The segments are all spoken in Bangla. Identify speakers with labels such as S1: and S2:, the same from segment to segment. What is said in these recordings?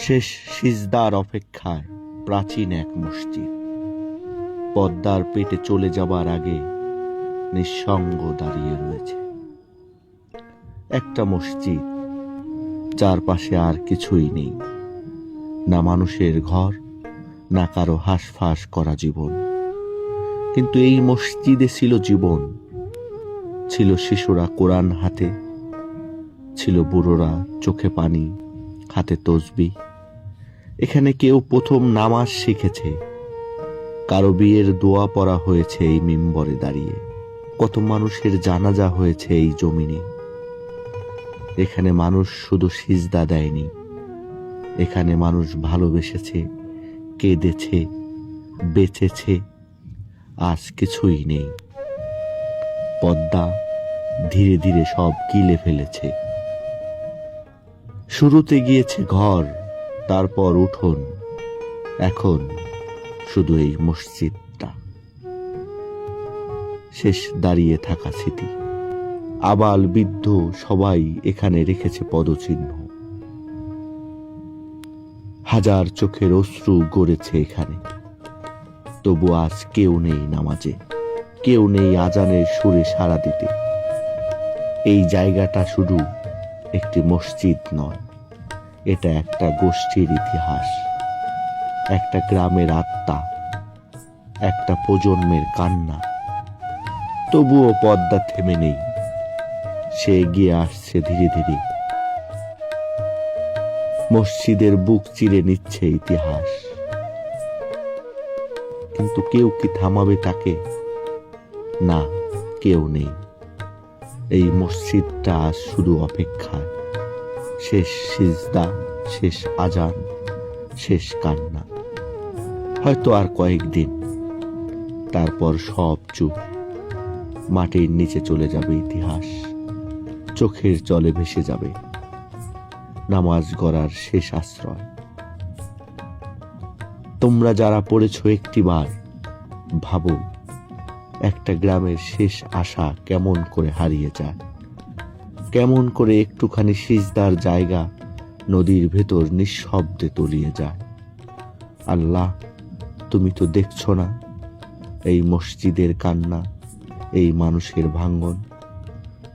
S1: শেষ সিজদার অপেক্ষায় প্রাচীন এক মসজিদ পদ্মার পেটে চলে যাবার আগে নিঃসঙ্গ দাঁড়িয়ে রয়েছে। একটা মসজিদ যার পাশে আর কিছুই নেই, না মানুষের ঘর, না কারো হাঁসফাঁস করা জীবন। কিন্তু এই মসজিদে ছিল জীবন, ছিল শিশুরা কোরআন হাতে, ছিল বুড়োরা চোখে পানি হাতে তসবিহ। এখানে কেউ প্রথম নামাজ শিখেছে, কারো বিয়ের দোয়া পড়া হয়েছে এই মিম্বরে দাঁড়িয়ে, কত মানুষের জানাজা হয়েছে এই জমিনে। এখানে মানুষ শুধু সিজদা দেয়নি, এখানে মানুষ ভালোবেসেছে, কেঁদেছে, বেঁচেছে। আজ কিছুই নেই। পদ্মা ধীরে ধীরে সব গিলে ফেলেছে। শুরুতে গিয়েছে ঘর, তারপর উঠোন, এখন শুধু এই মসজিদটা, শেষ দাঁড়িয়ে থাকা স্মৃতি। আবাল বৃদ্ধ সবাই এখানে রেখেছে পদচিহ্ন। হাজার চোখের অশ্রু গড়েছে এখানে, তবু আজ কেউ নেই নামাজে, কেউ নেই আজানের সুরে সাড়া দিতে। এই জায়গাটা শুধু একটি মসজিদ নয়, এটা একটা গোষ্ঠীর ইতিহাস, একটা গ্রামের আত্মা, একটা প্রজন্মের কান্না। তবুও পদ্মা থেমে নেই, সে এগিয়ে আসছে ধীরে ধীরে। মসজিদের বুক চিরে নিচ্ছে ইতিহাস, কিন্তু কেউ কি থামাবে তাকে? না, কেউ নেই। এই মসজিদটা আজ শুধু অপেক্ষায়, শেষ সিজদা, শেষ আজান, শেষ কান্না। হয়তো আর কয়েকদিন, তারপর সব চুপ। মাটির নিচে চলে যাবে ইতিহাস, চোখের জলে ভেসে যাবে নামাজ গড়ার শেষ আশ্রয়। তোমরা যারা পড়েছ একটিবার ভাবো, একটা গ্রামের শেষ আশা কেমন করে হারিয়ে যায়, কেমন করে একটুখানি সিজদার জায়গা নদীর ভেতর নিঃশব্দে তলিয়ে যায়। আল্লাহ, তুমি তো দেখছো না এই মসজিদের কান্না, এই মানুষের ভাঙ্গন?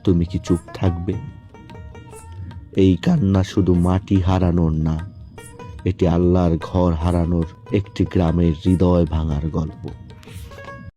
S1: তুমি কি চুপ থাকবে? এই কান্না শুধু মাটি হারানোর না, এটি আল্লাহর ঘর হারানোর, একটি গ্রামের হৃদয় ভাঙার গল্প।